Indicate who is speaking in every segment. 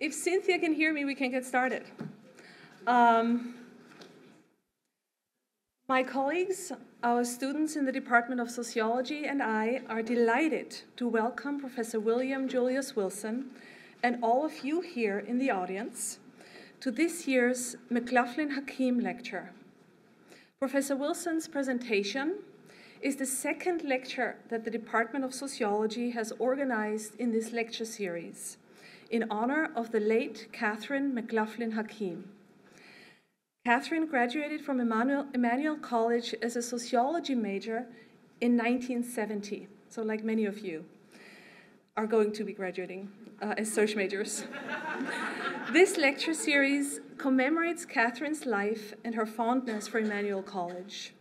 Speaker 1: If Cynthia can hear me, we can get started. My colleagues, our students in the Department of Sociology, and I are delighted to welcome Professor William Julius Wilson and all of you here in the audience to this year's McLaughlin Hakim Lecture. Professor Wilson's presentation is the second lecture that the Department of Sociology has organized in this lecture series in honor of the late Catherine McLaughlin Hakim. Catherine graduated from Emmanuel College as a sociology major in 1970, so like many of you are going to be graduating as soc majors. This lecture series commemorates Catherine's life and her fondness for Emmanuel College.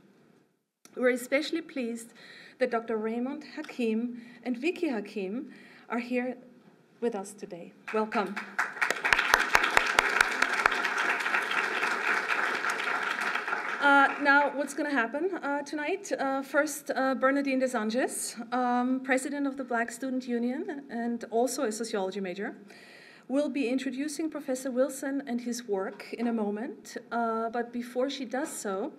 Speaker 1: We're especially pleased that Dr. Raymond Hakim and Vicky Hakim are here with us today. Welcome. Now, what's going to happen tonight? First, Bernadine Desanges, president of the Black Student Union and also a sociology major, will be introducing Professor Wilson and his work in a moment. But before she does so,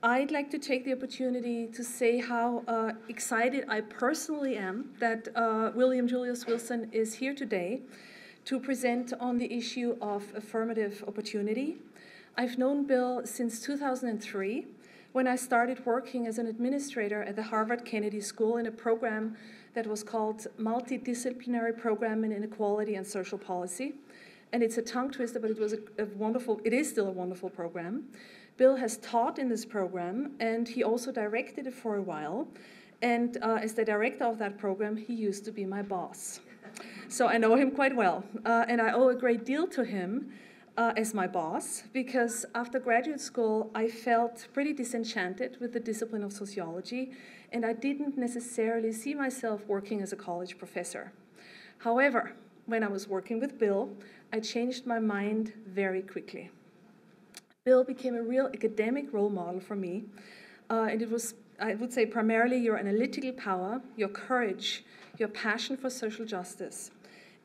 Speaker 1: I'd like to take the opportunity to say how excited I personally am that William Julius Wilson is here today to present on the issue of affirmative opportunity. I've known Bill since 2003, when I started working as an administrator at the Harvard Kennedy School in a program that was called Multidisciplinary Program in Inequality and Social Policy. And it's a tongue twister, but it is still a wonderful program. Bill has taught in this program, and he also directed it for a while. And as the director of that program, he used to be my boss. So I know him quite well, and I owe a great deal to him as my boss, because after graduate school, I felt pretty disenchanted with the discipline of sociology, and I didn't necessarily see myself working as a college professor. However, when I was working with Bill, I changed my mind very quickly. Bill became a real academic role model for me, and it was, I would say, primarily your analytical power, your courage, your passion for social justice,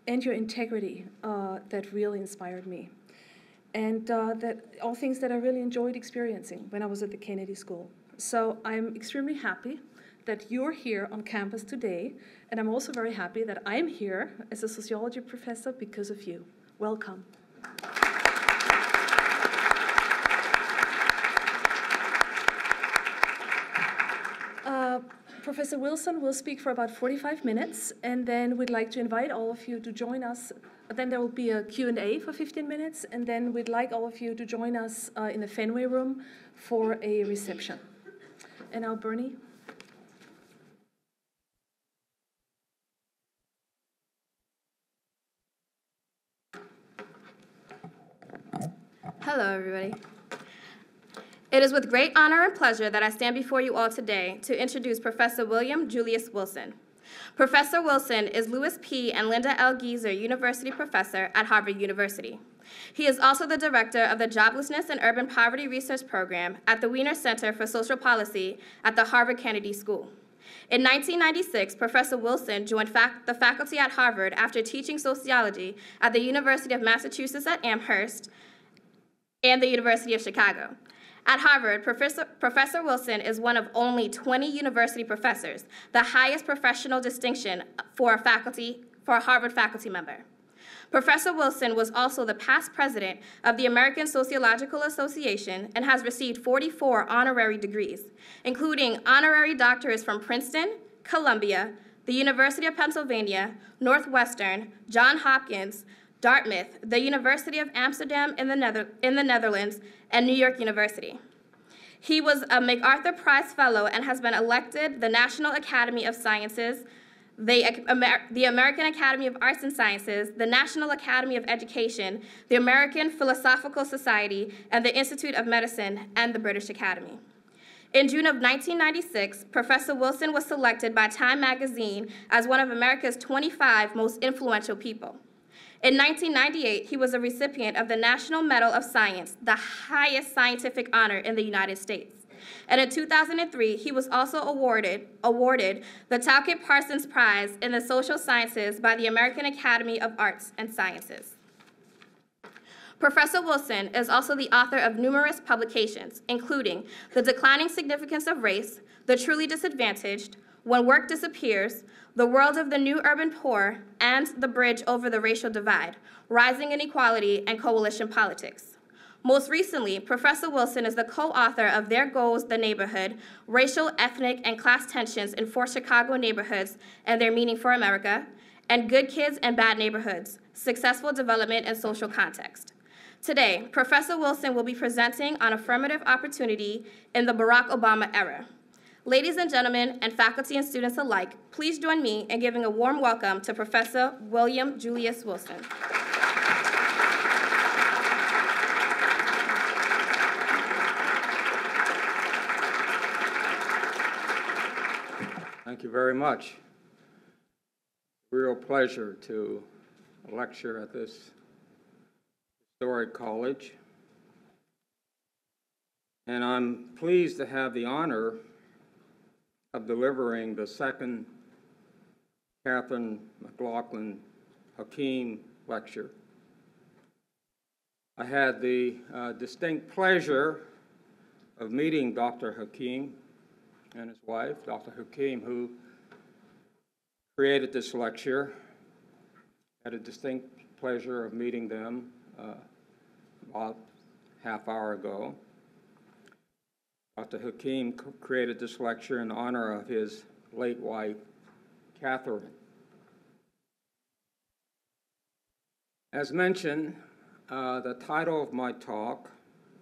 Speaker 1: and your integrity that really inspired me. And that all things that I really enjoyed experiencing when I was at the Kennedy School. So I'm extremely happy that you're here on campus today, and I'm also very happy that I'm here as a sociology professor because of you. Welcome. Professor Wilson will speak for about 45 minutes, and then we'd like to invite all of you to join us. Then there will be a Q&A for 15 minutes, and then we'd like all of you to join us in the Fenway room for a reception. And now, Bernie.
Speaker 2: Hello, everybody. It is with great honor and pleasure that I stand before you all today to introduce Professor William Julius Wilson. Professor Wilson is Louis P. and Linda L. Geezer University Professor at Harvard University. He is also the director of the Joblessness and Urban Poverty Research Program at the Wiener Center for Social Policy at the Harvard Kennedy School. In 1996, Professor Wilson joined the faculty at Harvard after teaching sociology at the University of Massachusetts at Amherst and the University of Chicago. At Harvard, Professor Wilson is one of only 20 university professors, the highest professional distinction for a Harvard faculty member. Professor Wilson was also the past president of the American Sociological Association and has received 44 honorary degrees, including honorary doctorates from Princeton, Columbia, the University of Pennsylvania, Northwestern, Johns Hopkins, Dartmouth, the University of Amsterdam in the Netherlands, and New York University. He was a MacArthur Prize Fellow and has been elected the National Academy of Sciences, the American Academy of Arts and Sciences, the National Academy of Education, the American Philosophical Society, and the Institute of Medicine, and the British Academy. In June of 1996, Professor Wilson was selected by Time magazine as one of America's 25 most influential people. In 1998, he was a recipient of the National Medal of Science, the highest scientific honor in the United States. And in 2003, he was also awarded the Talcott Parsons Prize in the Social Sciences by the American Academy of Arts and Sciences. Professor Wilson is also the author of numerous publications, including The Declining Significance of Race, The Truly Disadvantaged, When Work Disappears, The World of the New Urban Poor, and The Bridge Over the Racial Divide, Rising Inequality and Coalition Politics. Most recently, Professor Wilson is the co-author of There Goes the Neighborhood, Racial, Ethnic, and Class Tensions in 4 Chicago Neighborhoods and Their Meaning for America, and Good Kids and Bad Neighborhoods, Successful Development and Social Context. Today, Professor Wilson will be presenting on affirmative opportunity in the Barack Obama era. Ladies and gentlemen, and faculty and students alike, please join me in giving a warm welcome to Professor William Julius Wilson.
Speaker 3: Thank you very much. Real pleasure to lecture at this historic college. And I'm pleased to have the honor of delivering the second Catherine McLaughlin Hakim lecture. I had the distinct pleasure of meeting Dr. Hakim and his wife, Dr. Hakim, who created this lecture. Had a distinct pleasure of meeting them about half hour ago. Dr. Hakim created this lecture in honor of his late wife, Catherine. As mentioned, the title of my talk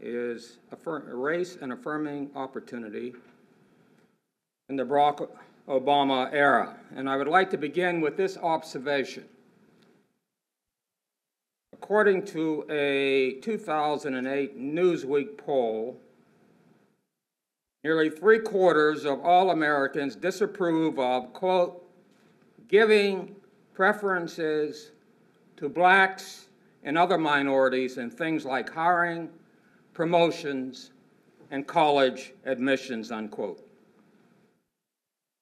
Speaker 3: is Race and Affirming Opportunity in the Barack Obama Era. And I would like to begin with this observation. According to a 2008 Newsweek poll, nearly 3/4 of all Americans disapprove of, quote, giving preferences to blacks and other minorities in things like hiring, promotions, and college admissions, unquote.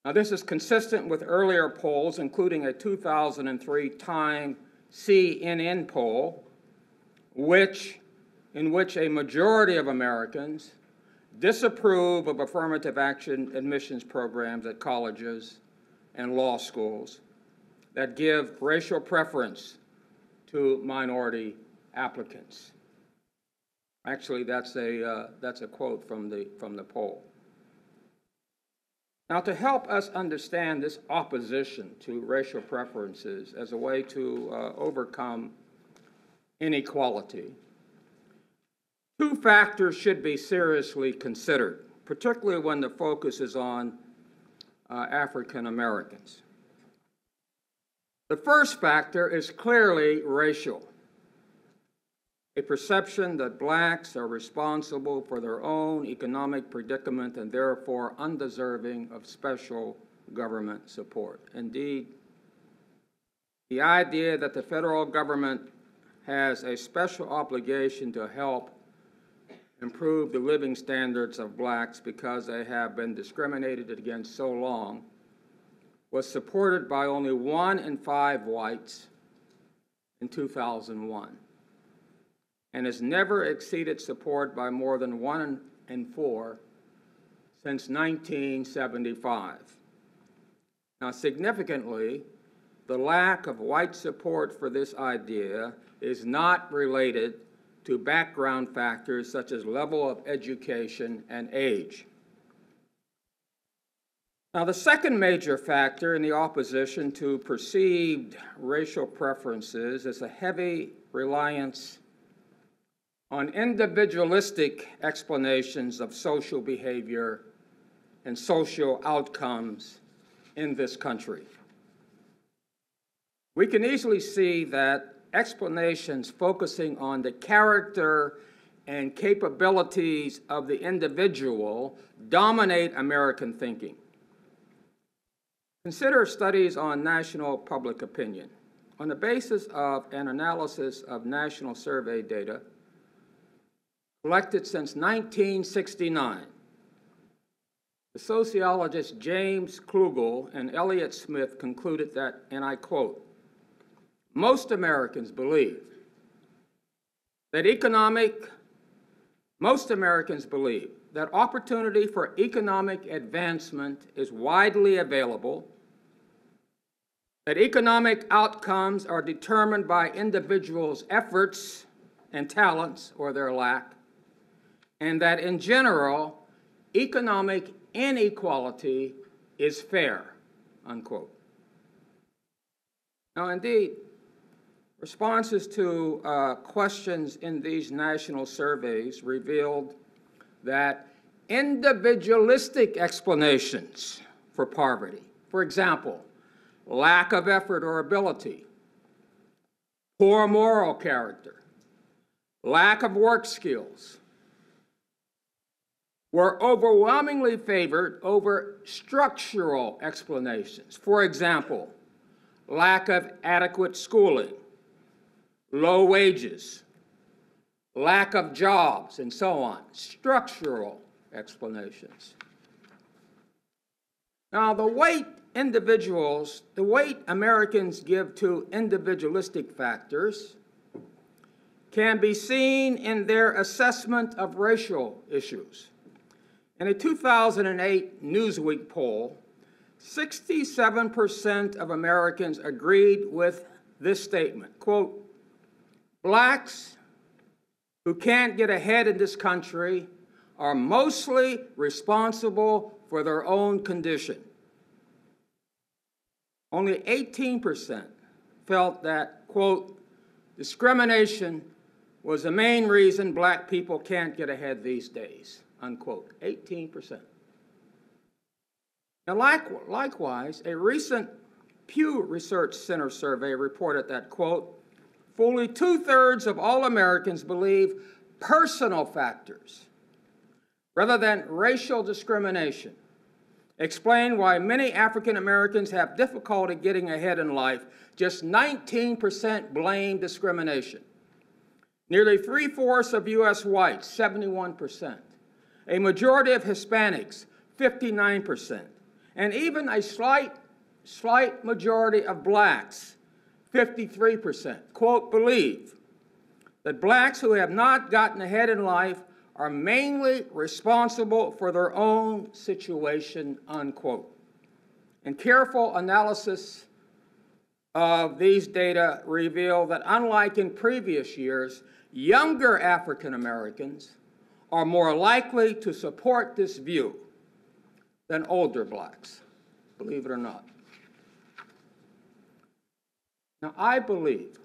Speaker 3: Now, this is consistent with earlier polls, including a 2003 Time CNN poll, in which a majority of Americans disapprove of affirmative action admissions programs at colleges and law schools that give racial preference to minority applicants. Actually, that's a quote from the poll. Now, to help us understand this opposition to racial preferences as a way to overcome inequality, two factors should be seriously considered, particularly when the focus is on African Americans. The first factor is clearly racial, a perception that blacks are responsible for their own economic predicament and therefore undeserving of special government support. Indeed, the idea that the federal government has a special obligation to help improve the living standards of blacks because they have been discriminated against so long was supported by only 1 in 5 whites in 2001. And has never exceeded support by more than 1 in 4 since 1975. Now, significantly, the lack of white support for this idea is not related to background factors such as level of education and age. Now, the second major factor in the opposition to perceived racial preferences is a heavy reliance on individualistic explanations of social behavior and social outcomes in this country. We can easily see that explanations focusing on the character and capabilities of the individual dominate American thinking. Consider studies on national public opinion. On the basis of an analysis of national survey data collected since 1969, the sociologists James Klugel and Elliott Smith concluded that, and I quote, most Americans believe that most Americans believe that opportunity for economic advancement is widely available, that economic outcomes are determined by individuals' efforts and talents or their lack, and that in general, economic inequality is fair, unquote. Now, indeed, responses to questions in these national surveys revealed that individualistic explanations for poverty, for example, lack of effort or ability, poor moral character, lack of work skills, were overwhelmingly favored over structural explanations. For example, lack of adequate schooling, low wages, lack of jobs, and so on. Structural explanations. Now, the weight Americans give to individualistic factors can be seen in their assessment of racial issues. In a 2008 Newsweek poll, 67% of Americans agreed with this statement, quote, "Blacks who can't get ahead in this country are mostly responsible for their own condition." Only 18% felt that, quote, "discrimination was the main reason black people can't get ahead these days," unquote. 18%. Now, likewise, a recent Pew Research Center survey reported that, quote, "fully 2/3 of all Americans believe personal factors, rather than racial discrimination, explain why many African Americans have difficulty getting ahead in life. Just 19% blame discrimination. Nearly 3/4 of U.S. whites, 71%. A majority of Hispanics, 59%. And even a slight majority of blacks, 53%, quote, believe that blacks who have not gotten ahead in life are mainly responsible for their own situation, unquote. And careful analysis of these data reveal that, unlike in previous years, younger African Americans are more likely to support this view than older blacks, believe it or not. Now, I believe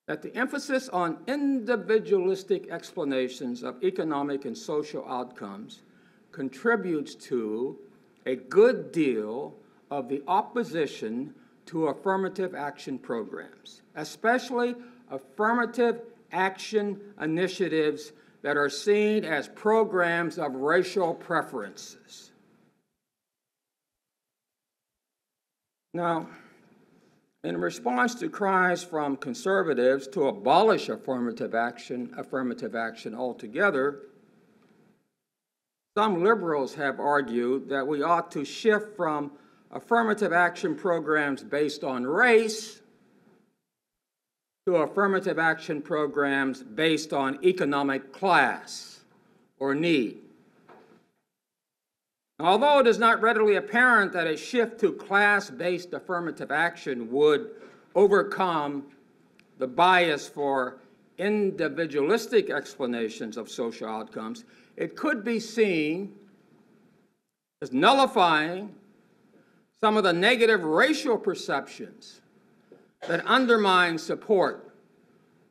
Speaker 3: that the emphasis on individualistic explanations of economic and social outcomes contributes to a good deal of the opposition to affirmative action programs, especially affirmative action initiatives that are seen as programs of racial preferences. Now, in response to cries from conservatives to abolish affirmative action altogether, some liberals have argued that we ought to shift from affirmative action programs based on race to affirmative action programs based on economic class or need. Although it is not readily apparent that a shift to class-based affirmative action would overcome the bias for individualistic explanations of social outcomes, it could be seen as nullifying some of the negative racial perceptions that undermine support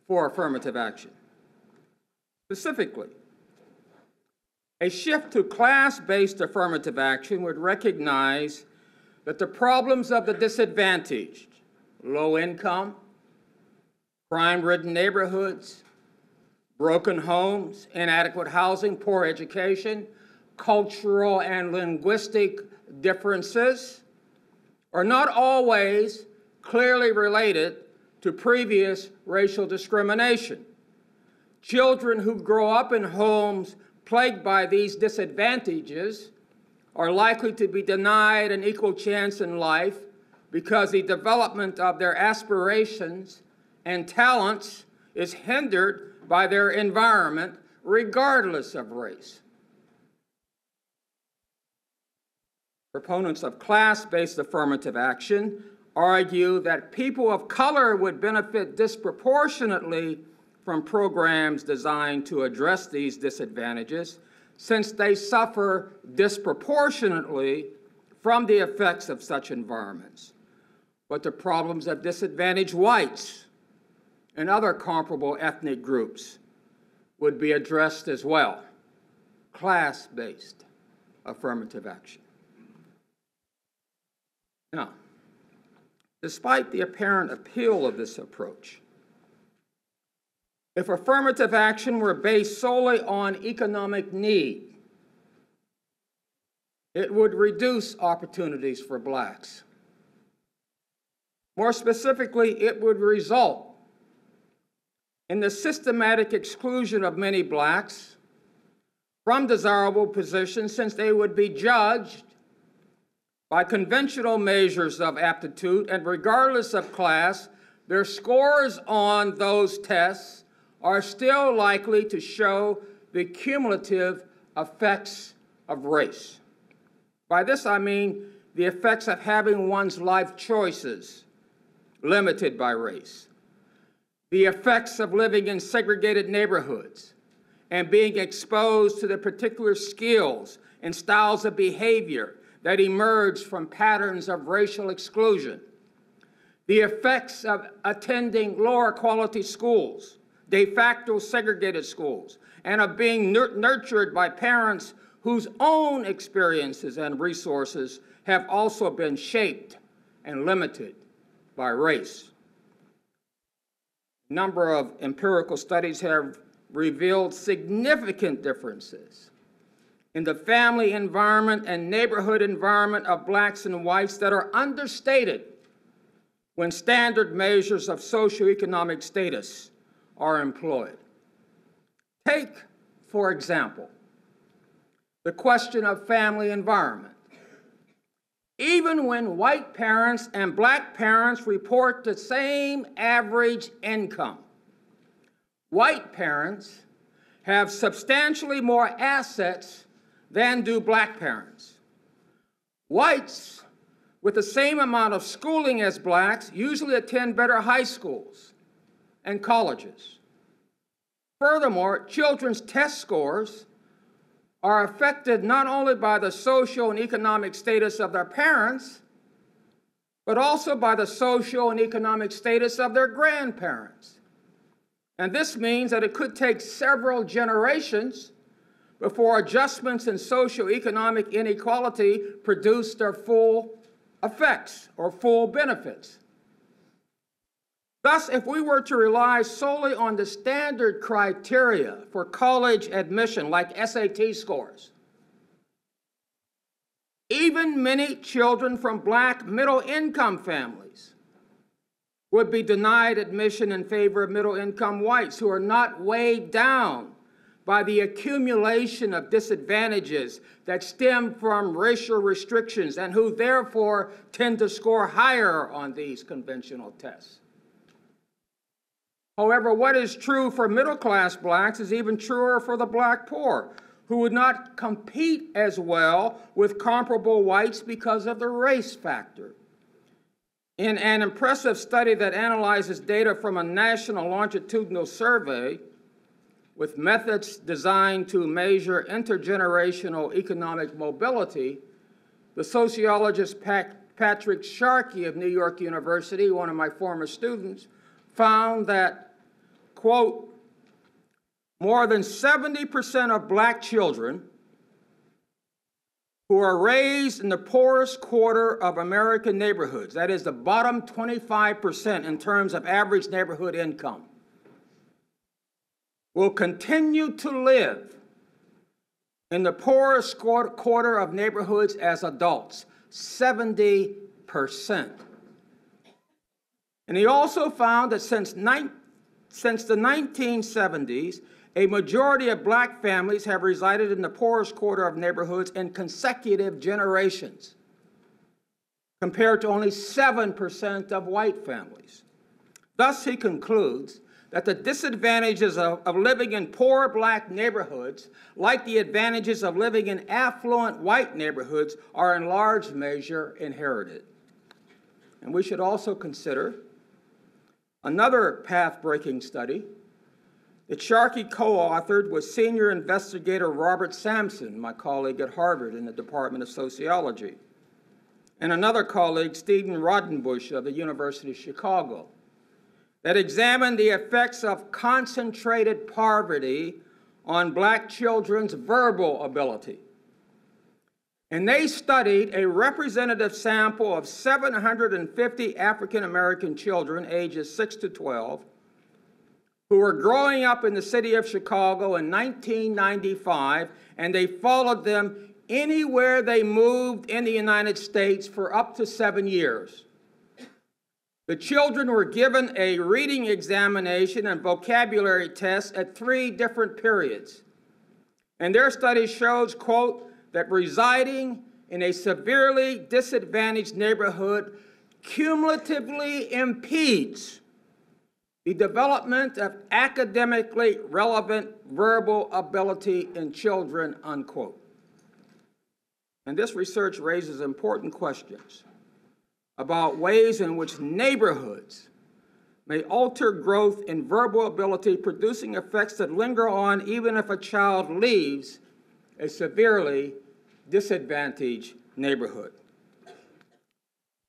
Speaker 3: for affirmative action. Specifically, a shift to class-based affirmative action would recognize that the problems of the disadvantaged, low income, crime-ridden neighborhoods, broken homes, inadequate housing, poor education, cultural and linguistic differences are not always clearly related to previous racial discrimination. Children who grow up in homes plagued by these disadvantages are likely to be denied an equal chance in life because the development of their aspirations and talents is hindered by their environment, regardless of race. Proponents of class-based affirmative action argue that people of color would benefit disproportionately from programs designed to address these disadvantages, since they suffer disproportionately from the effects of such environments. But the problems of disadvantaged whites and other comparable ethnic groups would be addressed as well. Class-based affirmative action. Now, despite the apparent appeal of this approach, if affirmative action were based solely on economic need, it would reduce opportunities for blacks. More specifically, it would result in the systematic exclusion of many blacks from desirable positions, since they would be judged by conventional measures of aptitude, and regardless of class, their scores on those tests are still likely to show the cumulative effects of race. By this I mean the effects of having one's life choices limited by race, the effects of living in segregated neighborhoods and being exposed to the particular skills and styles of behavior that emerge from patterns of racial exclusion, the effects of attending lower quality schools, de facto segregated schools, and of being nurtured by parents whose own experiences and resources have also been shaped and limited by race. A number of empirical studies have revealed significant differences in the family environment and neighborhood environment of blacks and whites that are understated when standard measures of socioeconomic status are employed. Take, for example, the question of family environment. Even when white parents and black parents report the same average income, white parents have substantially more assets than do black parents. Whites with the same amount of schooling as blacks usually attend better high schools and colleges. Furthermore, children's test scores are affected not only by the social and economic status of their parents, but also by the social and economic status of their grandparents. And this means that it could take several generations before adjustments in socioeconomic inequality produce their full effects or full benefits. Thus, if we were to rely solely on the standard criteria for college admission, like SAT scores, even many children from black middle-income families would be denied admission in favor of middle-income whites who are not weighed down by the accumulation of disadvantages that stem from racial restrictions and who therefore tend to score higher on these conventional tests. However, what is true for middle-class blacks is even truer for the black poor, who would not compete as well with comparable whites because of the race factor. In an impressive study that analyzes data from a national longitudinal survey with methods designed to measure intergenerational economic mobility, the sociologist Patrick Sharkey of New York University, one of my former students, found that, quote, more than 70% of black children who are raised in the poorest quarter of American neighborhoods, that is the bottom 25% in terms of average neighborhood income, will continue to live in the poorest quarter of neighborhoods as adults, 70%. And he also found that since the 1970s, a majority of black families have resided in the poorest quarter of neighborhoods in consecutive generations, compared to only 7% of white families. Thus, he concludes that the disadvantages of living in poor black neighborhoods, like the advantages of living in affluent white neighborhoods, are in large measure inherited. And we should also consider another path-breaking study that Sharkey co-authored with senior investigator Robert Sampson, my colleague at Harvard in the Department of Sociology, and another colleague, Stephen Rodenbush of the University of Chicago, that examined the effects of concentrated poverty on black children's verbal ability. And they studied a representative sample of 750 African-American children ages 6 to 12 who were growing up in the city of Chicago in 1995, and they followed them anywhere they moved in the United States for up to 7 years. The children were given a reading examination and vocabulary test at 3 different periods. And their study shows, quote, that residing in a severely disadvantaged neighborhood cumulatively impedes the development of academically relevant verbal ability in children, unquote. And this research raises important questions about ways in which neighborhoods may alter growth in verbal ability, producing effects that linger on even if a child leaves a severely disadvantaged neighborhood.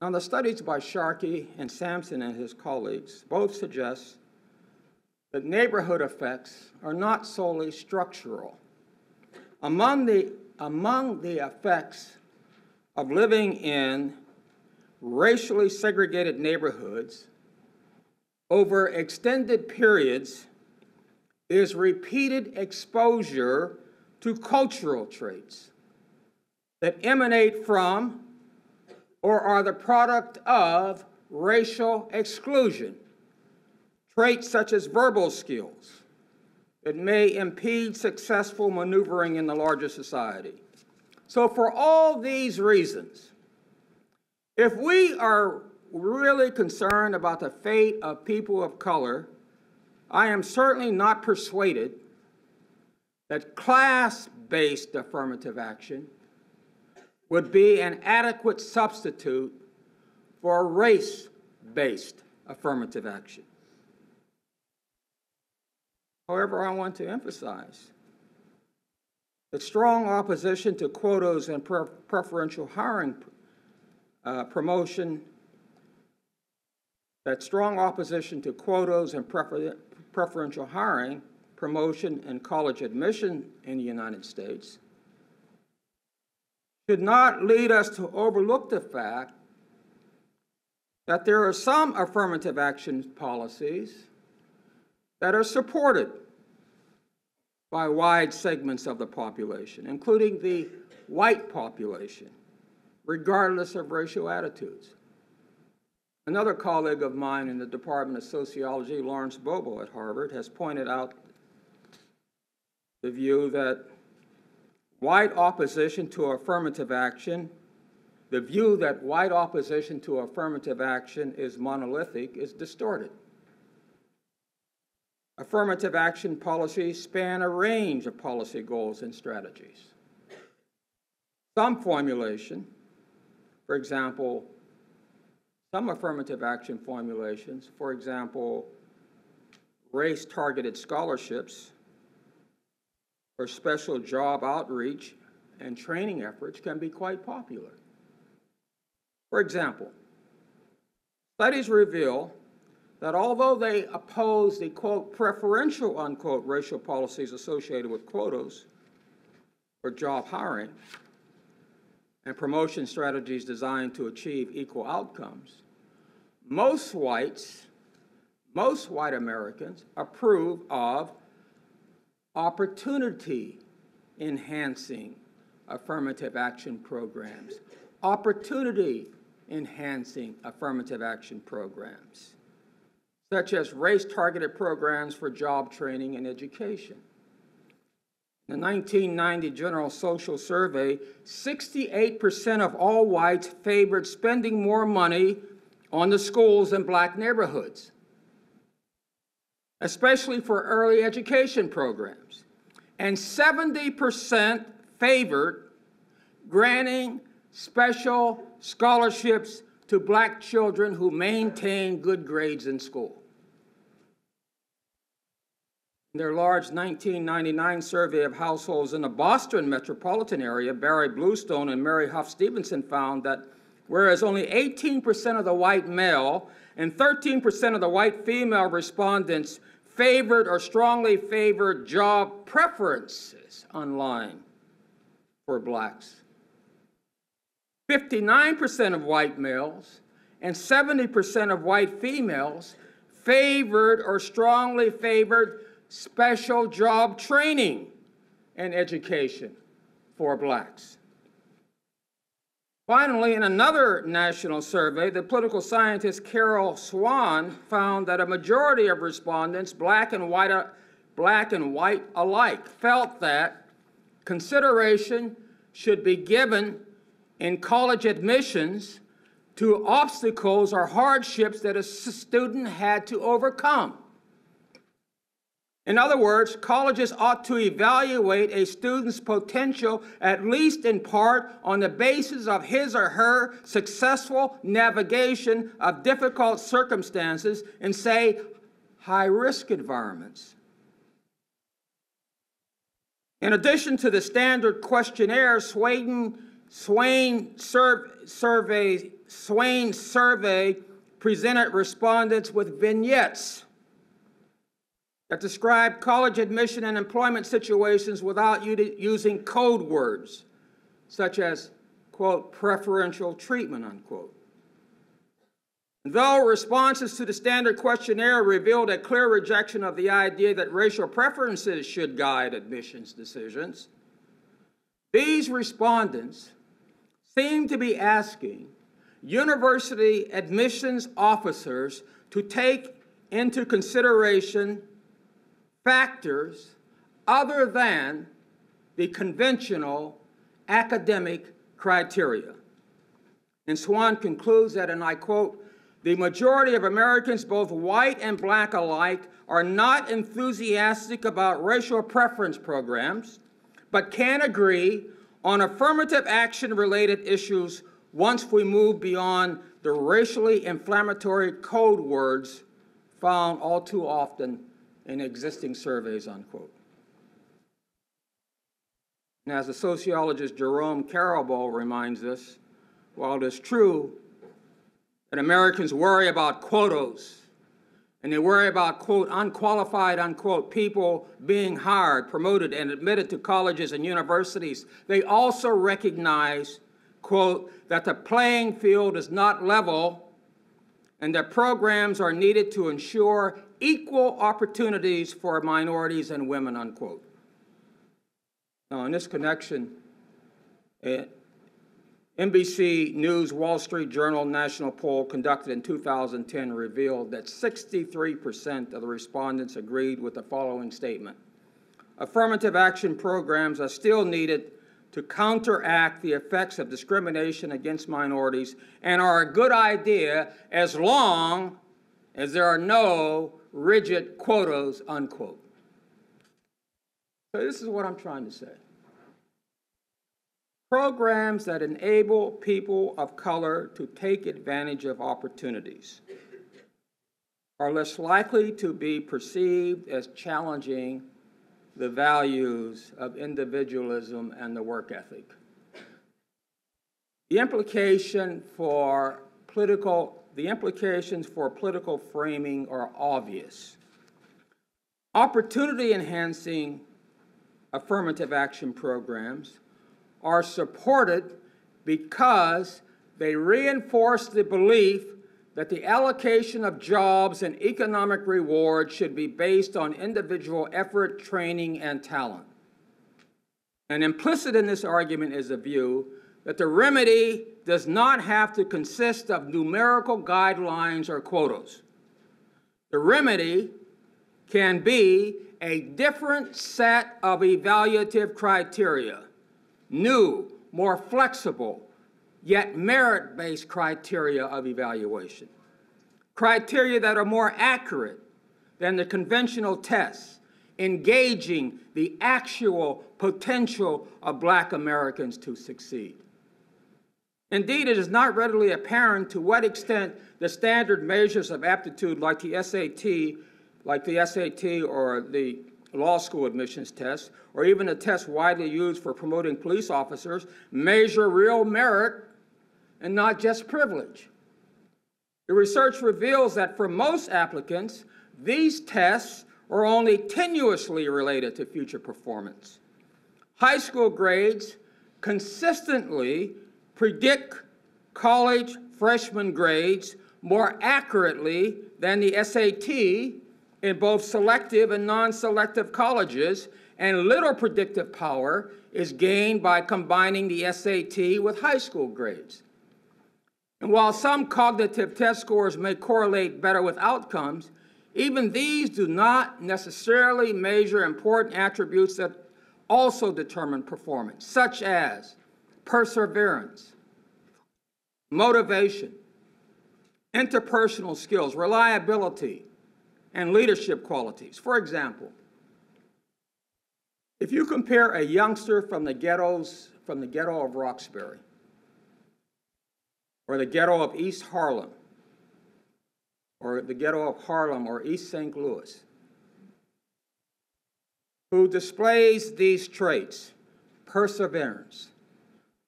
Speaker 3: Now, the studies by Sharkey and Sampson and his colleagues both suggest that neighborhood effects are not solely structural. Among the effects of living in racially segregated neighborhoods over extended periods is repeated exposure to cultural traits that emanate from or are the product of racial exclusion, traits such as verbal skills that may impede successful maneuvering in the larger society. So for all these reasons, if we are really concerned about the fate of people of color, I am certainly not persuaded that class-based affirmative action would be an adequate substitute for race-based affirmative action. However, I want to emphasize that strong opposition to quotas and preferential hiring preferential hiring promotion and college admission in the United States should not lead us to overlook the fact that there are some affirmative action policies that are supported by wide segments of the population, including the white population, regardless of racial attitudes. Another colleague of mine in the Department of Sociology, Lawrence Bobo at Harvard, has pointed out the view that white opposition to affirmative action, the view that white opposition to affirmative action is monolithic, is distorted. Affirmative action policies span a range of policy goals and strategies. Some formulation, for example, some affirmative action formulations, for example, race-targeted scholarships or special job outreach and training efforts, can be quite popular. For example, studies reveal that although they oppose the, quote, preferential, unquote, racial policies associated with quotas for job hiring and promotion strategies designed to achieve equal outcomes, most white Americans approve of opportunity-enhancing affirmative action programs, opportunity-enhancing affirmative action programs, such as race-targeted programs for job training and education. In the 1990 General Social Survey, 68% of all whites favored spending more money on the schools in black neighborhoods. especially for early education programs, and 70% favored granting special scholarships to black children who maintain good grades in school. In their large 1999 survey of households in the Boston metropolitan area, Barry Bluestone and Mary Huff Stevenson found that whereas only 18% of the white male and 13% of the white female respondents favored or strongly favored job preferences online for blacks, 59% of white males and 70% of white females favored or strongly favored special job training and education for blacks. Finally, in another national survey, the political scientist Carol Swan found that a majority of respondents, black and white alike, felt that consideration should be given in college admissions to obstacles or hardships that a student had to overcome. In other words, colleges ought to evaluate a student's potential, at least in part, on the basis of his or her successful navigation of difficult circumstances in, say, high-risk environments. In addition to the standard questionnaire, Swain's survey presented respondents with vignettes that describe college admission and employment situations without using code words, such as, quote, preferential treatment, unquote. Though responses to the standard questionnaire revealed a clear rejection of the idea that racial preferences should guide admissions decisions, these respondents seem to be asking university admissions officers to take into consideration factors other than the conventional academic criteria. And Swan concludes that, and I quote, "The majority of Americans, both white and black alike, are not enthusiastic about racial preference programs, but can agree on affirmative action-related issues once we move beyond the racially inflammatory code words found all too often in existing surveys," unquote. And as the sociologist Jerome Carabole reminds us, while it is true that Americans worry about quotas, and they worry about, quote, unqualified, unquote, people being hired, promoted, and admitted to colleges and universities, they also recognize, quote, that the playing field is not level and that programs are needed to ensure equal opportunities for minorities and women, unquote. Now, in this connection, NBC News Wall Street Journal national poll conducted in 2010 revealed that 63% of the respondents agreed with the following statement: affirmative action programs are still needed to counteract the effects of discrimination against minorities and are a good idea as long as there are no rigid quotas, unquote. So this is what I'm trying to say. Programs that enable people of color to take advantage of opportunities are less likely to be perceived as challenging the values of individualism and the work ethic. The implications for political framing are obvious. Opportunity-enhancing affirmative action programs are supported because they reinforce the belief that the allocation of jobs and economic reward should be based on individual effort, training, and talent. And implicit in this argument is a view that the remedy does not have to consist of numerical guidelines or quotas. The remedy can be a different set of evaluative criteria, new, more flexible, yet merit-based criteria of evaluation, criteria that are more accurate, than the conventional tests, engaging the actual potential of Black Americans to succeed. Indeed, it is not readily apparent to what extent the standard measures of aptitude like the SAT or the law school admissions test, or even a test widely used for promoting police officers, measure real merit and not just privilege. The research reveals that for most applicants, these tests are only tenuously related to future performance. High school grades consistently predict college freshman grades more accurately than the SAT in both selective and non-selective colleges, and little predictive power is gained by combining the SAT with high school grades. And while some cognitive test scores may correlate better with outcomes, even these do not necessarily measure important attributes that also determine performance, such as perseverance, motivation, interpersonal skills, reliability, and leadership qualities. For example, if you compare a youngster from the ghetto of Roxbury, or the ghetto of East Harlem, or the ghetto of Harlem or East St. Louis, who displays these traits, perseverance,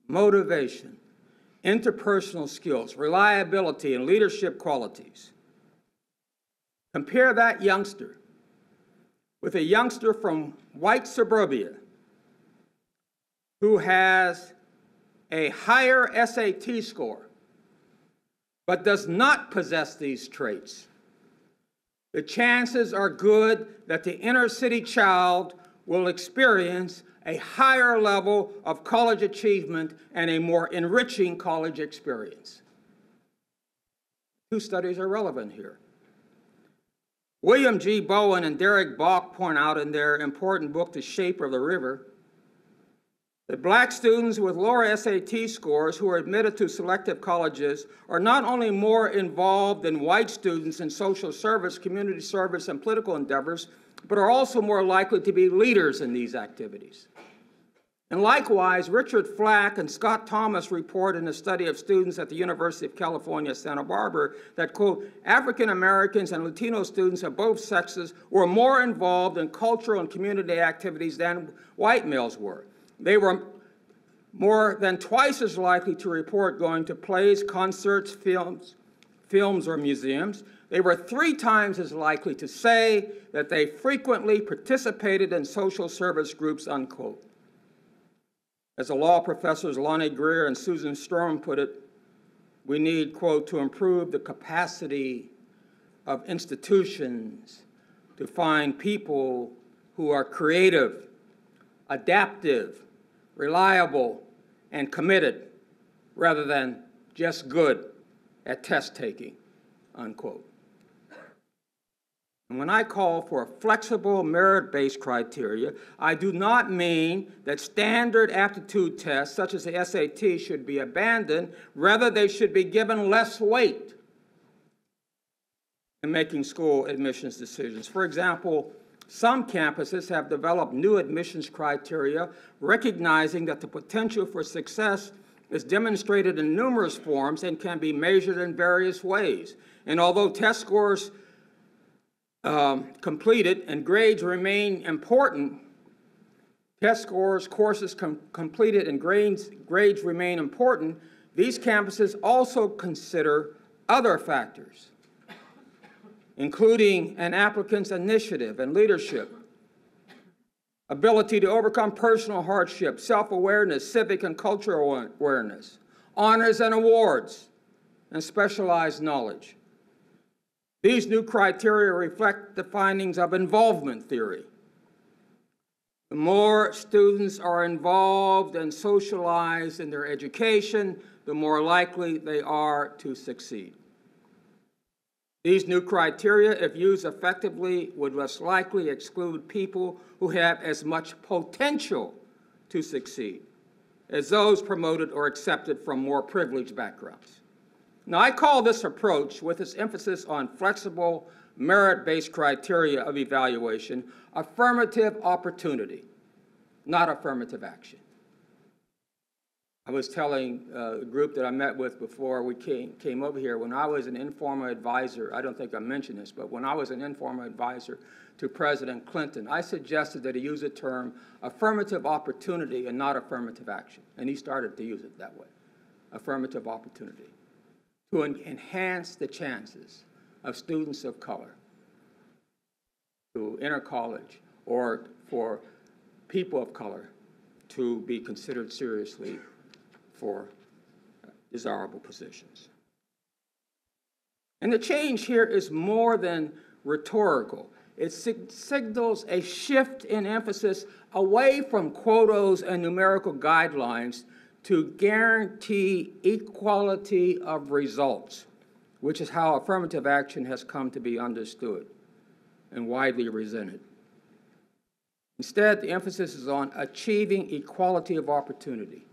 Speaker 3: motivation, interpersonal skills, reliability, and leadership qualities. Compare that youngster with a youngster from white suburbia who has a higher SAT score but does not possess these traits. The chances are good that the inner city child will experience a higher level of college achievement and a more enriching college experience. Two studies are relevant here. William G. Bowen and Derek Bach point out in their important book, The Shape of the River, that Black students with lower SAT scores who are admitted to selective colleges are not only more involved than white students in social service, community service, and political endeavors, but are also more likely to be leaders in these activities. And likewise, Richard Flack and Scott Thomas report in a study of students at the University of California, Santa Barbara, that, quote, African Americans and Latino students of both sexes were more involved in cultural and community activities than white males were. They were more than twice as likely to report going to plays, concerts, films, or museums. They were 3 times as likely to say that they frequently participated in social service groups, unquote. As the law professors Lonnie Greer and Susan Sturm put it, we need, quote, to improve the capacity of institutions to find people who are creative, adaptive, reliable, and committed, rather than just good at test taking, unquote. And when I call for flexible merit-based criteria, I do not mean that standard aptitude tests, such as the SAT, should be abandoned. Rather, they should be given less weight in making school admissions decisions. For example, some campuses have developed new admissions criteria, recognizing that the potential for success is demonstrated in numerous forms and can be measured in various ways. And although test scores completed and grades remain important, test scores, courses completed, and grades remain important, these campuses also consider other factors, including an applicant's initiative and leadership, ability to overcome personal hardship, self-awareness, civic and cultural awareness, honors and awards, and specialized knowledge. These new criteria reflect the findings of involvement theory. The more students are involved and socialized in their education, the more likely they are to succeed. These new criteria, if used effectively, would less likely exclude people who have as much potential to succeed as those promoted or accepted from more privileged backgrounds. Now, I call this approach, with its emphasis on flexible merit-based criteria of evaluation, affirmative opportunity, not affirmative action. I was telling a group that I met with before we came over here, when I was an informal advisor, I don't think I mentioned this, but when I was an informal advisor to President Clinton, I suggested that he use the term affirmative opportunity and not affirmative action. And he started to use it that way, affirmative opportunity, to enhance the chances of students of color to enter college or for people of color to be considered seriously for desirable positions. And the change here is more than rhetorical. It signals a shift in emphasis away from quotas and numerical guidelines to guarantee equality of results, which is how affirmative action has come to be understood and widely resented. Instead, the emphasis is on achieving equality of opportunity,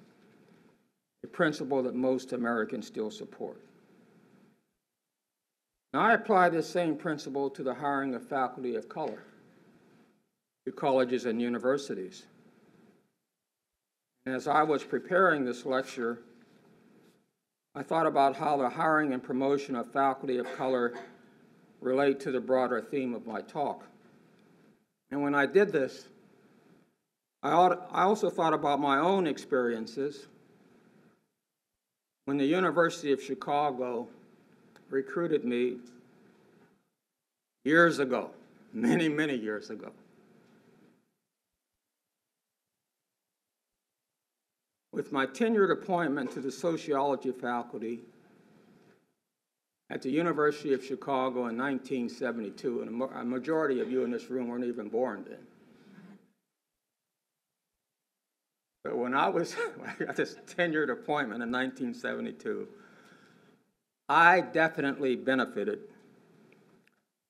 Speaker 3: a principle that most Americans still support. Now, I apply this same principle to the hiring of faculty of color to colleges and universities. And as I was preparing this lecture, I thought about how the hiring and promotion of faculty of color relate to the broader theme of my talk. And when I did this, I also thought about my own experiences when the University of Chicago recruited me years ago, many, many years ago. With my tenured appointment to the sociology faculty at the University of Chicago in 1972, and a majority of you in this room weren't even born then. But when I got this tenured appointment in 1972, I definitely benefited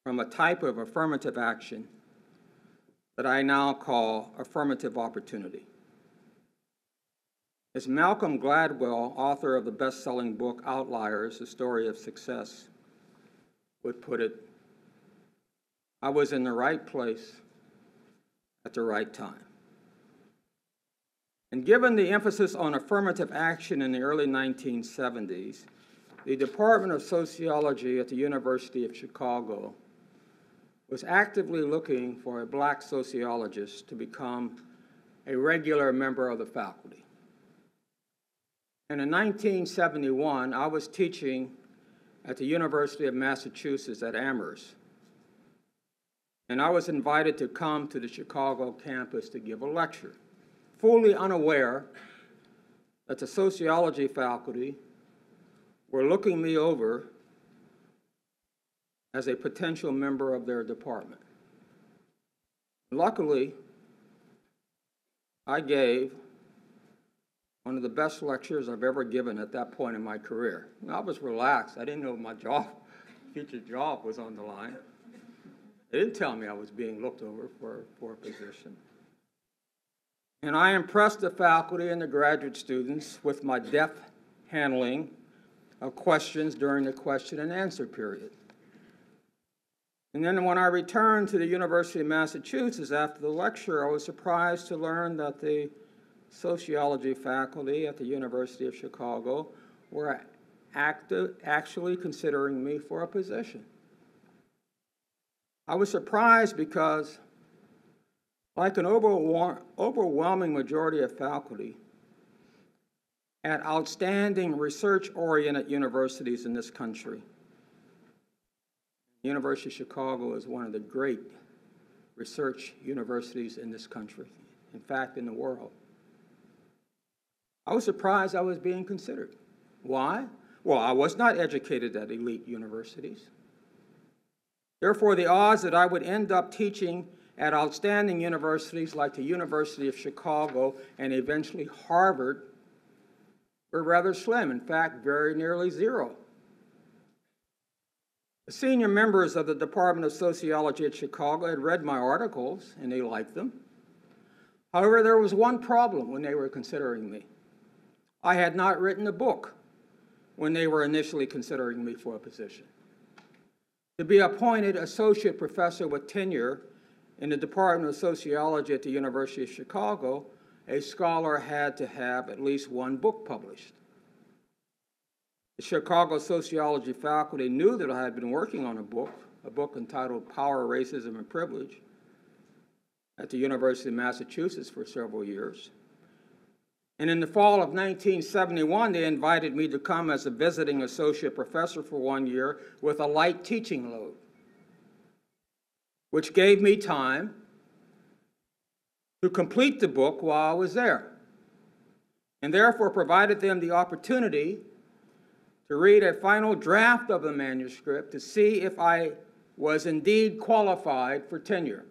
Speaker 3: from a type of affirmative action that I now call affirmative opportunity. As Malcolm Gladwell, author of the best-selling book Outliers, The Story of Success, would put it, I was in the right place at the right time. And given the emphasis on affirmative action in the early 1970s, the Department of Sociology at the University of Chicago was actively looking for a black sociologist to become a regular member of the faculty. And in 1971, I was teaching at the University of Massachusetts at Amherst. And I was invited to come to the Chicago campus to give a lecture, fully unaware that the sociology faculty were looking me over as a potential member of their department. Luckily, I gave one of the best lectures I've ever given at that point in my career. I was relaxed. I didn't know my future job was on the line. They didn't tell me I was being looked over for a position. And I impressed the faculty and the graduate students with my deft handling of questions during the question and answer period. And then when I returned to the University of Massachusetts after the lecture, I was surprised to learn that the sociology faculty at the University of Chicago were actually considering me for a position. I was surprised because, like an overwhelming majority of faculty at outstanding research-oriented universities in this country, the University of Chicago is one of the great research universities in this country, in fact, in the world. I was surprised I was being considered. Why? Well, I was not educated at elite universities. Therefore, the odds that I would end up teaching at outstanding universities like the University of Chicago and eventually Harvard were rather slim, in fact, very nearly zero. The senior members of the Department of Sociology at Chicago had read my articles, and they liked them. However, there was one problem when they were considering me. I had not written a book when they were initially considering me for a position. To be appointed associate professor with tenure in the Department of Sociology at the University of Chicago, a scholar had to have at least one book published. The Chicago sociology faculty knew that I had been working on a book entitled Power, Racism, and Privilege at the University of Massachusetts for several years. And in the fall of 1971, they invited me to come as a visiting associate professor for 1 year with a light teaching load, which gave me time to complete the book while I was there, and therefore provided them the opportunity to read a final draft of the manuscript to see if I was indeed qualified for tenure.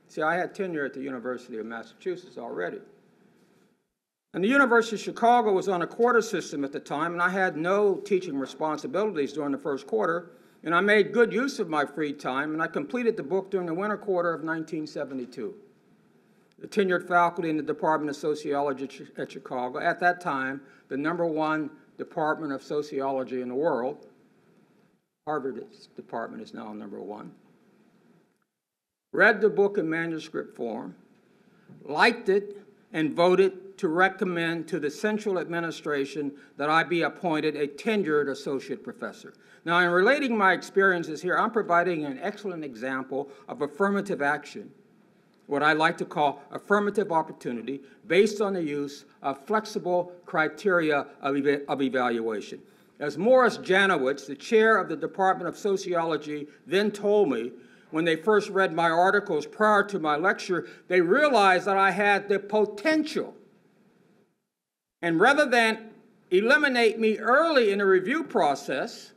Speaker 3: See, I had tenure at the University of Massachusetts already. And the University of Chicago was on a quarter system at the time, and I had no teaching responsibilities during the first quarter, and I made good use of my free time, and I completed the book during the winter quarter of 1972. The tenured faculty in the Department of Sociology at Chicago, at that time, the #1 department of sociology in the world, Harvard's department is now #1, read the book in manuscript form, liked it, and voted to recommend to the central administration that I be appointed a tenured associate professor. Now, in relating my experiences here, I'm providing an excellent example of affirmative action, what I like to call affirmative opportunity, based on the use of flexible criteria of evaluation. As Morris Janowitz, the chair of the Department of Sociology, then told me, when they first read my articles prior to my lecture, they realized that I had the potential. And rather than eliminate me early in the review process,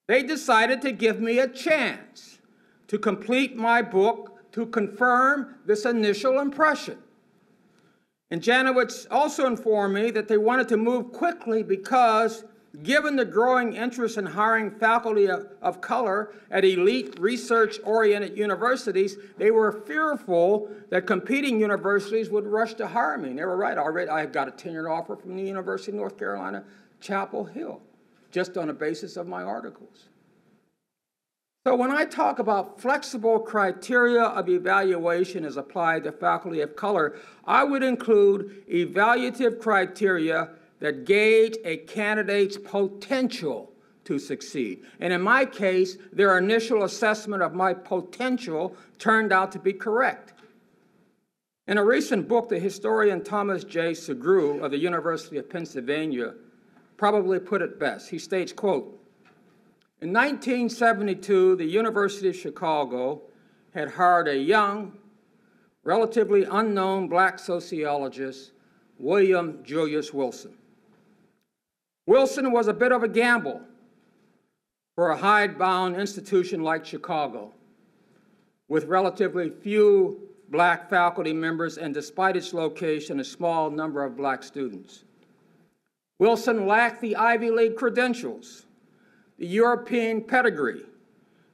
Speaker 3: they decided to give me a chance to complete my book to confirm this initial impression. And Janowitz also informed me that they wanted to move quickly because, given the growing interest in hiring faculty of color at elite research-oriented universities, they were fearful that competing universities would rush to hire me. And they were right. I got a tenured offer from the University of North Carolina, Chapel Hill, just on the basis of my articles. So when I talk about flexible criteria of evaluation as applied to faculty of color, I would include evaluative criteria that gauge a candidate's potential to succeed. And in my case, their initial assessment of my potential turned out to be correct. In a recent book, the historian Thomas J. Segru of the University of Pennsylvania probably put it best. He states, quote, "In 1972, the University of Chicago had hired a young, relatively unknown black sociologist, William Julius Wilson. Wilson was a bit of a gamble for a hidebound institution like Chicago, with relatively few black faculty members and, despite its location, a small number of black students. Wilson lacked the Ivy League credentials, the European pedigree,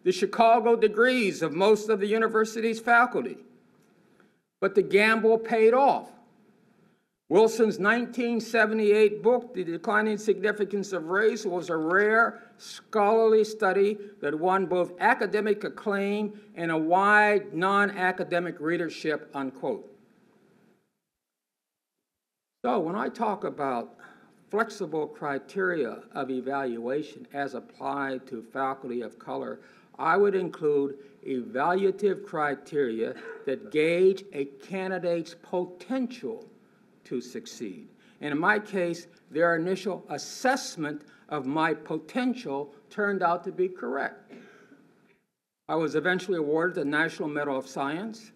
Speaker 3: the Chicago degrees of most of the university's faculty. But the gamble paid off. Wilson's 1978 book, The Declining Significance of Race, was a rare scholarly study that won both academic acclaim and a wide non-academic readership," unquote. So when I talk about flexible criteria of evaluation as applied to faculty of color, I would include evaluative criteria that gauge a candidate's potential to succeed. And in my case, their initial assessment of my potential turned out to be correct. I was eventually awarded the National Medal of Science,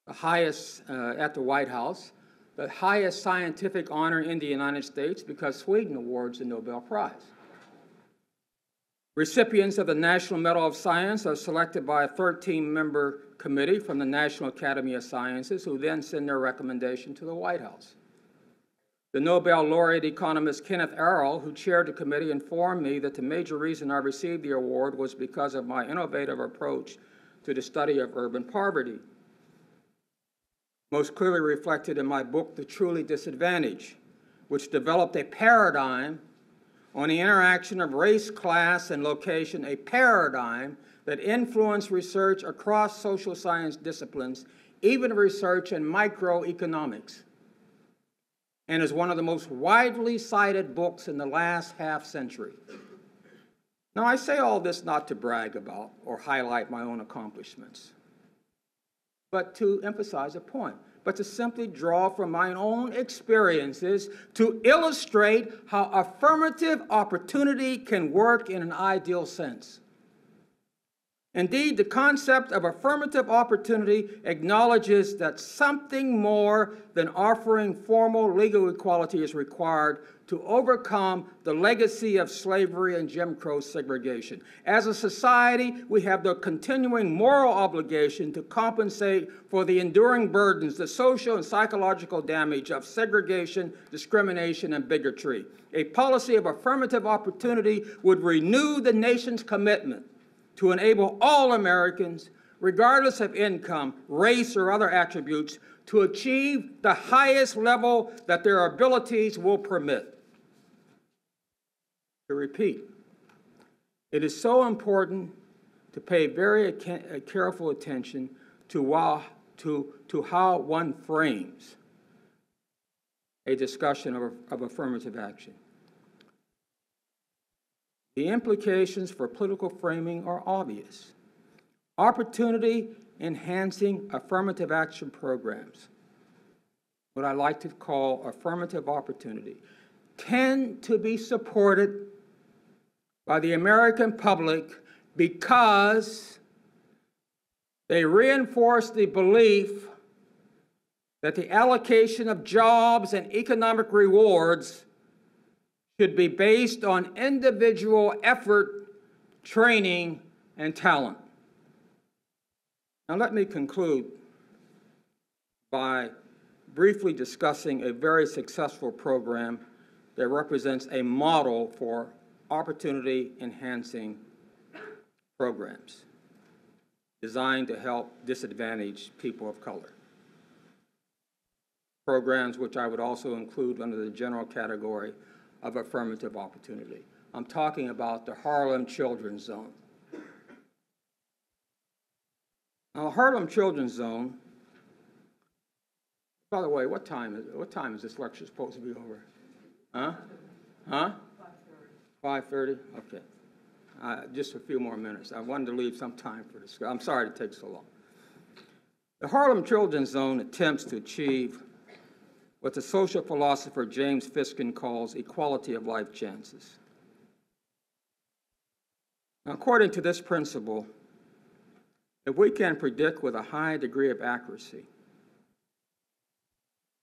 Speaker 3: the highest at the White House, the highest scientific honor in the United States, because Sweden awards the Nobel Prize. Recipients of the National Medal of Science are selected by a 13-member committee from the National Academy of Sciences, who then send their recommendation to the White House. The Nobel laureate economist Kenneth Arrow, who chaired the committee, informed me that the major reason I received the award was because of my innovative approach to the study of urban poverty, most clearly reflected in my book, The Truly Disadvantaged, which developed a paradigm on the interaction of race, class, and location, a paradigm that influenced research across social science disciplines, even research in microeconomics, and is one of the most widely cited books in the last half-century. Now, I say all this not to brag about or highlight my own accomplishments, but to emphasize a point, but to simply draw from my own experiences to illustrate how affirmative opportunity can work in an ideal sense. Indeed, the concept of affirmative opportunity acknowledges that something more than offering formal legal equality is required to overcome the legacy of slavery and Jim Crow segregation. As a society, we have the continuing moral obligation to compensate for the enduring burdens, the social and psychological damage of segregation, discrimination, and bigotry. A policy of affirmative opportunity would renew the nation's commitment to enable all Americans, regardless of income, race, or other attributes, to achieve the highest level that their abilities will permit. To repeat, it is so important to pay very careful attention to how one frames a discussion of affirmative action. The implications for political framing are obvious. Opportunity-enhancing affirmative action programs, what I like to call affirmative opportunity, tend to be supported by the American public because they reinforce the belief that the allocation of jobs and economic rewards should be based on individual effort, training, and talent. Now let me conclude by briefly discussing a very successful program that represents a model for opportunity-enhancing programs designed to help disadvantaged people of color. Programs which I would also include under the general category of affirmative opportunity. I'm talking about the Harlem Children's Zone. Now, the Harlem Children's Zone, by the way, what time is this lecture supposed to be over? Huh? 5:30? Okay. Just a few more minutes. I wanted to leave some time for this. I'm sorry it takes so long. The Harlem Children's Zone attempts to achieve what the social philosopher James Fiskin calls equality of life chances. Now, according to this principle, if we can predict with a high degree of accuracy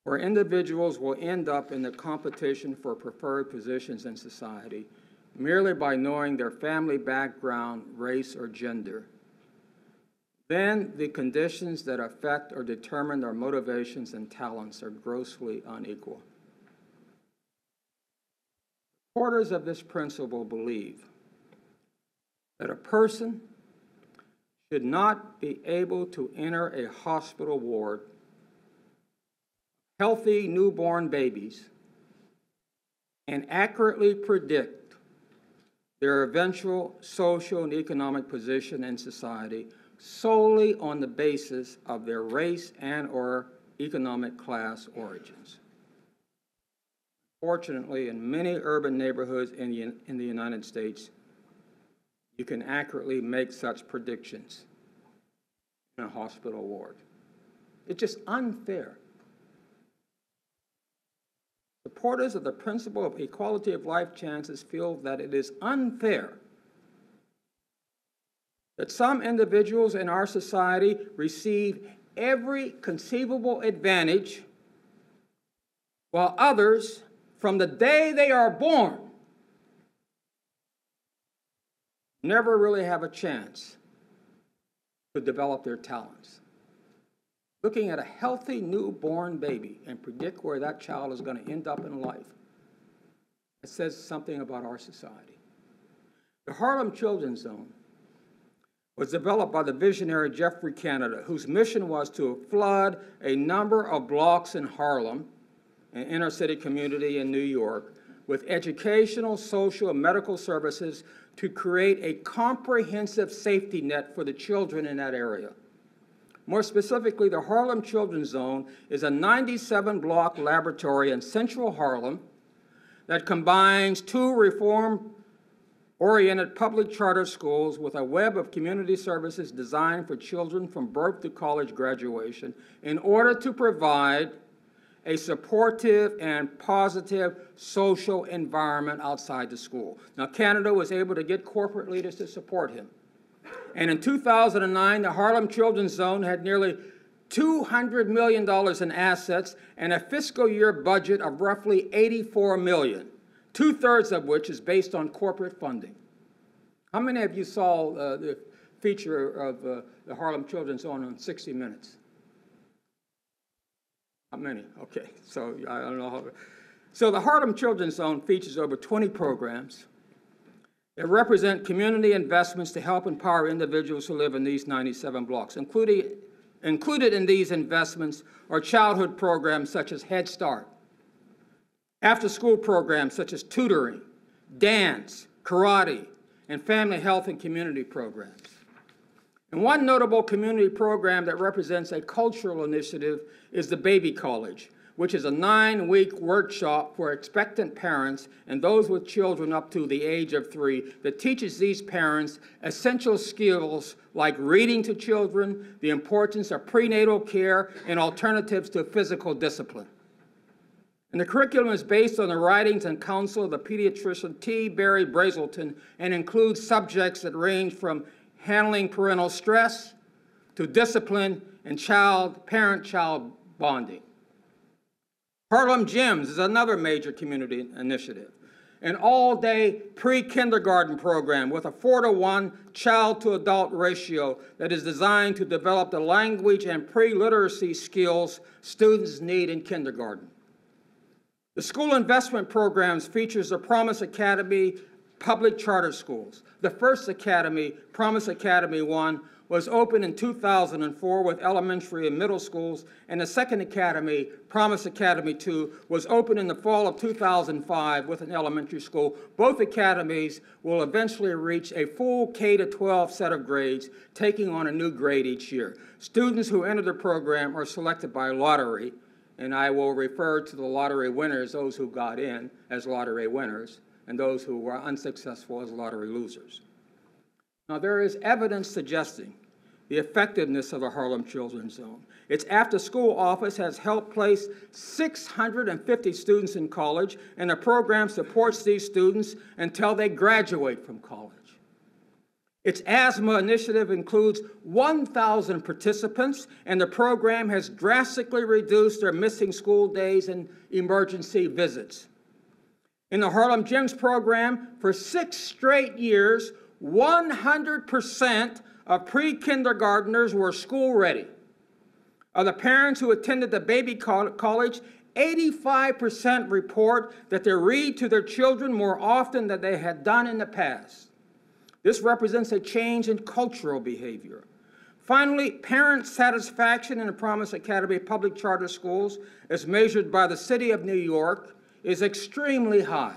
Speaker 3: where individuals will end up in the competition for preferred positions in society merely by knowing their family background, race, or gender, then the conditions that affect or determine their motivations and talents are grossly unequal. Supporters of this principle believe that a person should not be able to enter a hospital ward, healthy newborn babies, and accurately predict their eventual social and economic position in society solely on the basis of their race and/or economic class origins. Fortunately, in many urban neighborhoods in the United States, you can accurately make such predictions in a hospital ward. It's just unfair. Supporters of the principle of equality of life chances feel that it is unfair that some individuals in our society receive every conceivable advantage while others, from the day they are born, never really have a chance to develop their talents. Looking at a healthy newborn baby and predict where that child is going to end up in life, it says something about our society. The Harlem Children's Zone was developed by the visionary Jeffrey Canada, whose mission was to flood a number of blocks in Harlem, an inner city community in New York, with educational, social, and medical services to create a comprehensive safety net for the children in that area. More specifically, the Harlem Children's Zone is a 97-block laboratory in central Harlem that combines 2 reform-oriented public charter schools with a web of community services designed for children from birth to college graduation in order to provide a supportive and positive social environment outside the school. Now, Canada was able to get corporate leaders to support him. And in 2009, the Harlem Children's Zone had nearly $200 million in assets and a fiscal year budget of roughly $84 million, 2/3 of which is based on corporate funding. How many of you saw the feature of the Harlem Children's Zone on 60 Minutes? How many? Okay, so I don't know how. So the Harlem Children's Zone features over 20 programs that represent community investments to help empower individuals who live in these 97 blocks. Included in these investments are childhood programs such as Head Start, after-school programs such as tutoring, dance, karate, and family health and community programs. And one notable community program that represents a cultural initiative is the Baby College, which is a 9-week workshop for expectant parents and those with children up to the age of 3 that teaches these parents essential skills like reading to children, the importance of prenatal care, and alternatives to physical discipline. And the curriculum is based on the writings and counsel of the pediatrician T. Barry Brazelton and includes subjects that range from handling parental stress to discipline and parent-child bonding. Harlem Gyms is another major community initiative, an all-day pre-kindergarten program with a 4-to-1 child-to-adult ratio that is designed to develop the language and pre-literacy skills students need in kindergarten. The school investment programs features the Promise Academy public charter schools. The first academy, Promise Academy 1, was opened in 2004 with elementary and middle schools, and the second academy, Promise Academy 2, was opened in the fall of 2005 with an elementary school. Both academies will eventually reach a full K-12 set of grades, taking on a new grade each year. Students who enter the program are selected by lottery, and I will refer to the lottery winners, those who got in, as lottery winners, and those who were unsuccessful as lottery losers. Now, there is evidence suggesting the effectiveness of the Harlem Children's Zone. Its after-school office has helped place 650 students in college, and the program supports these students until they graduate from college. Its asthma initiative includes 1,000 participants, and the program has drastically reduced their missing school days and emergency visits. In the Harlem Gyms program, for 6 straight years, 100% of pre-kindergartners were school-ready. Of the parents who attended the baby college, 85% report that they read to their children more often than they had done in the past. This represents a change in cultural behavior. Finally, parent satisfaction in the Promise Academy public charter schools, as measured by the City of New York, is extremely high.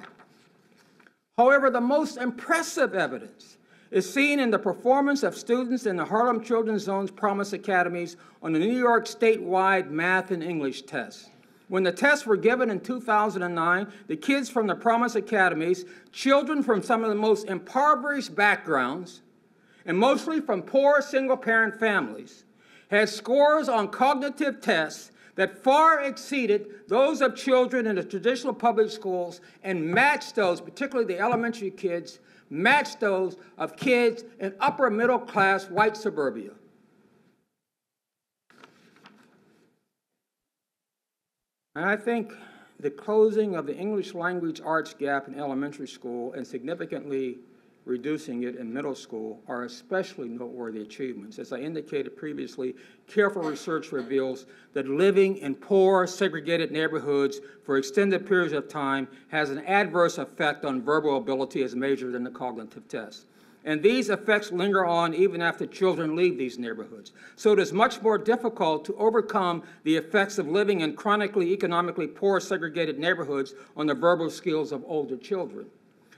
Speaker 3: However, the most impressive evidence is seen in the performance of students in the Harlem Children's Zone's Promise Academies on the New York statewide math and English tests. When the tests were given in 2009, the kids from the Promise Academies, children from some of the most impoverished backgrounds, and mostly from poor single-parent families, had scores on cognitive tests that far exceeded those of children in the traditional public schools and matched those, particularly the elementary kids, matched those of kids in upper middle class white suburbia. And I think the closing of the English language arts gap in elementary school and significantly reducing it in middle school are especially noteworthy achievements. As I indicated previously, careful research reveals that living in poor, segregated neighborhoods for extended periods of time has an adverse effect on verbal ability as measured in the cognitive tests. And these effects linger on even after children leave these neighborhoods. So it is much more difficult to overcome the effects of living in chronically economically poor segregated neighborhoods on the verbal skills of older children.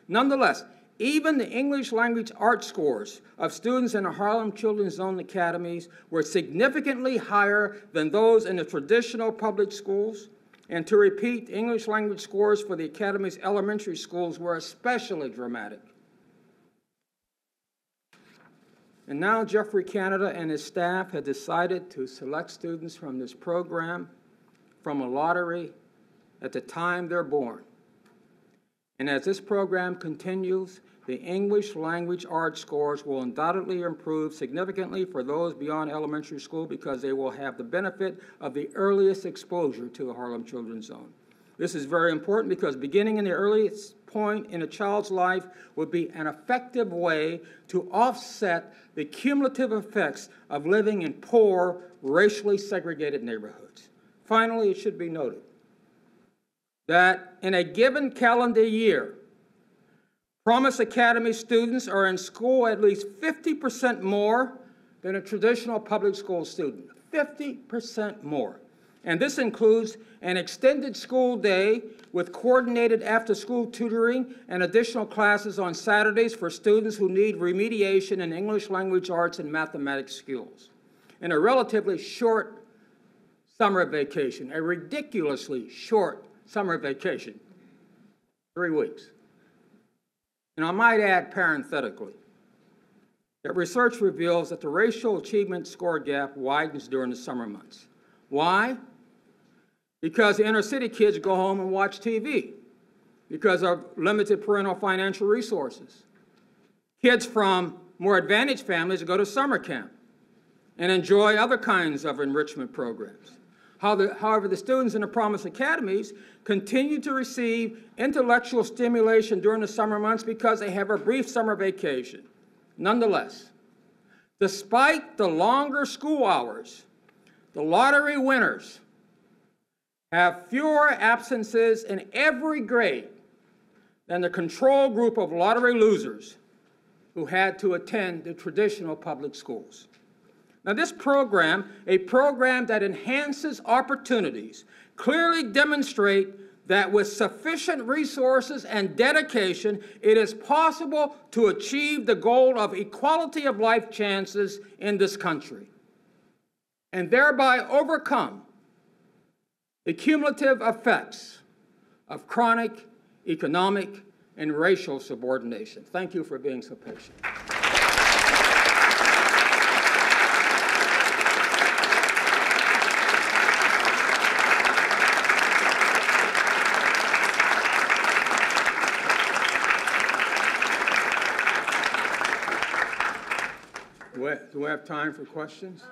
Speaker 3: Nonetheless, even the English language art scores of students in the Harlem Children's Zone academies were significantly higher than those in the traditional public schools. And to repeat, English language scores for the academy's elementary schools were especially dramatic. And now Jeffrey Canada and his staff have decided to select students from this program from a lottery at the time they're born. And as this program continues, the English language art scores will undoubtedly improve significantly for those beyond elementary school because they will have the benefit of the earliest exposure to the Harlem Children's Zone. This is very important because beginning in the earliest point in a child's life would be an effective way to offset the cumulative effects of living in poor, racially segregated neighborhoods. Finally, it should be noted that in a given calendar year, Promise Academy students are in school at least 50% more than a traditional public school student. 50% more. And this includes an extended school day with coordinated after-school tutoring and additional classes on Saturdays for students who need remediation in English language arts and mathematics skills. And a relatively short summer vacation, a ridiculously short summer vacation, 3 weeks. And I might add parenthetically that research reveals that the racial achievement score gap widens during the summer months. Why? Because the inner city kids go home and watch TV because of limited parental financial resources. Kids from more advantaged families go to summer camp and enjoy other kinds of enrichment programs. However, the students in the Promise Academies continue to receive intellectual stimulation during the summer months because they have a brief summer vacation. Nonetheless, despite the longer school hours, the lottery winners have fewer absences in every grade than the control group of lottery losers who had to attend the traditional public schools. Now, this program, a program that enhances opportunities, clearly demonstrates that with sufficient resources and dedication, it is possible to achieve the goal of equality of life chances in this country, and thereby overcome the cumulative effects of chronic economic and racial subordination. Thank you for being so patient. Do we have time for questions?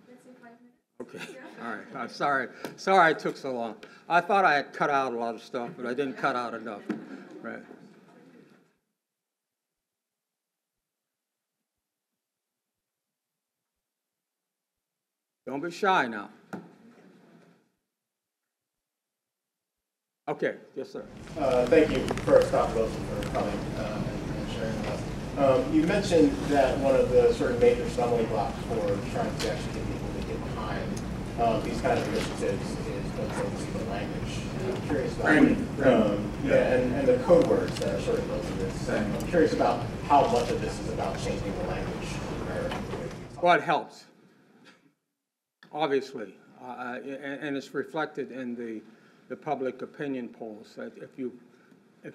Speaker 1: Let's say 5 minutes.
Speaker 3: Okay, all right. I'm sorry it took so long. I thought I had cut out a lot of stuff, but I didn't cut out enough. Right. Don't be shy now. Okay, yes, sir.
Speaker 4: Thank you, first, Dr. Wilson, for coming and sharing with us. You mentioned that one of the sort of major stumbling blocks for trying to actually get people to get behind these kind of initiatives is the language. And I'm curious about and the code words that are sort of built into this. I'm curious about how much of this is about changing the language.
Speaker 3: Well, it helps, obviously, and it's reflected in the public opinion polls that if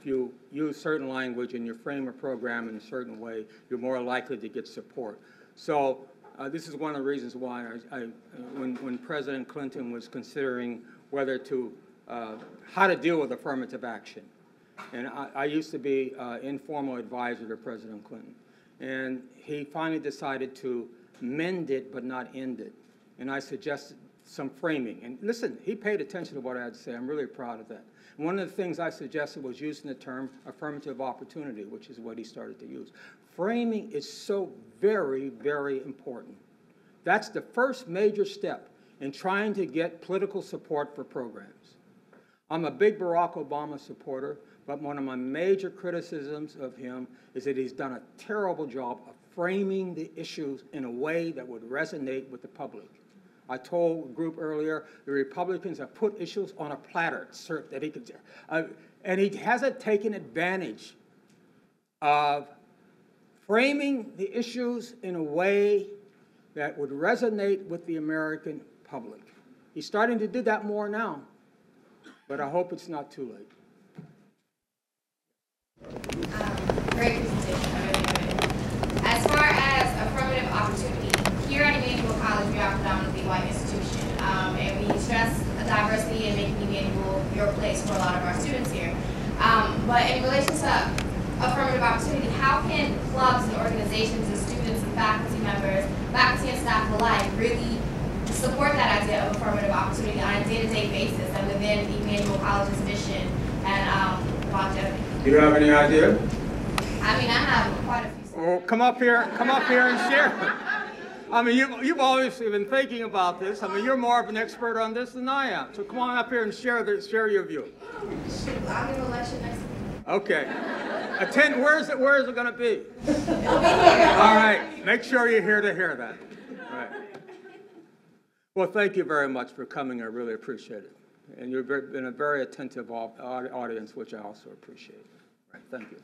Speaker 3: you use certain language and you frame a program in a certain way, you're more likely to get support. So this is one of the reasons why when President Clinton was considering whether to, how to deal with affirmative action, and I used to be informal advisor to President Clinton, and he finally decided to mend it but not end it. And I suggested some framing. And listen, he paid attention to what I had to say. I'm really proud of that. And one of the things I suggested was using the term affirmative opportunity, which is what he started to use. Framing is so very, very important. That's the first major step in trying to get political support for programs. I'm a big Barack Obama supporter, but one of my major criticisms of him is that he's done a terrible job of framing the issues in a way that would resonate with the public. I told the group earlier, the Republicans have put issues on a platter so that he could, and he hasn't taken advantage of framing the issues in a way that would resonate with the American public. He's starting to do that more now, but I hope it's not too late.
Speaker 2: Great presentation. I really enjoyed it. As far as affirmative opportunity, here at Emmanuel College, we are a predominantly white institution, and we stress diversity and making Emmanuel your place for a lot of our students here. But in relation to affirmative opportunity, how can clubs and organizations and students and faculty members, faculty and staff alike, really support that idea of affirmative opportunity on a day-to-day basis and within Emmanuel College's mission and longevity?
Speaker 3: Do you have any idea?
Speaker 2: I mean, I have quite a few.
Speaker 3: Well, come up here and share. I mean, you've obviously been thinking about this. I mean, you're more of an expert on this than I am. So come on up here and share your view.
Speaker 2: I'll give a lecture next week.
Speaker 3: Okay. Attend. Where is it going to be?
Speaker 2: It'll be here.
Speaker 3: All right. Make sure you're here to hear that. All right. Well, thank you very much for coming. I really appreciate it. And you've been a very attentive audience, which I also appreciate. All right. Thank you.